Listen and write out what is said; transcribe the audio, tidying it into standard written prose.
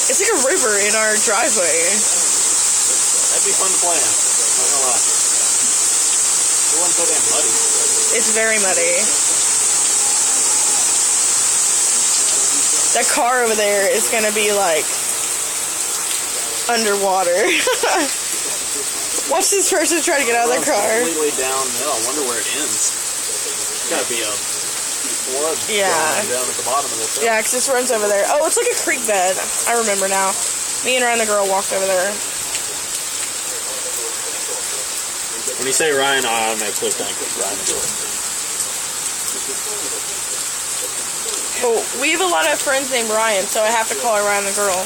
It's like a river in our driveway. That'd be fun to play in. Not gonna lie. It wasn't so damn muddy. It's very muddy. That car over there is gonna be like underwater. Watch this person try to get out of their car. Completely downhill. I wonder where it ends. It's gotta be a flood down at the bottom of this hill. Yeah, because this runs over there. Oh, it's like a creek bed. I remember now. Me and Ryan the girl walked over there. When you say Ryan, I automatically think of Ryan the girl. Well, we have a lot of friends named Ryan, so I have to call her Ryan the girl.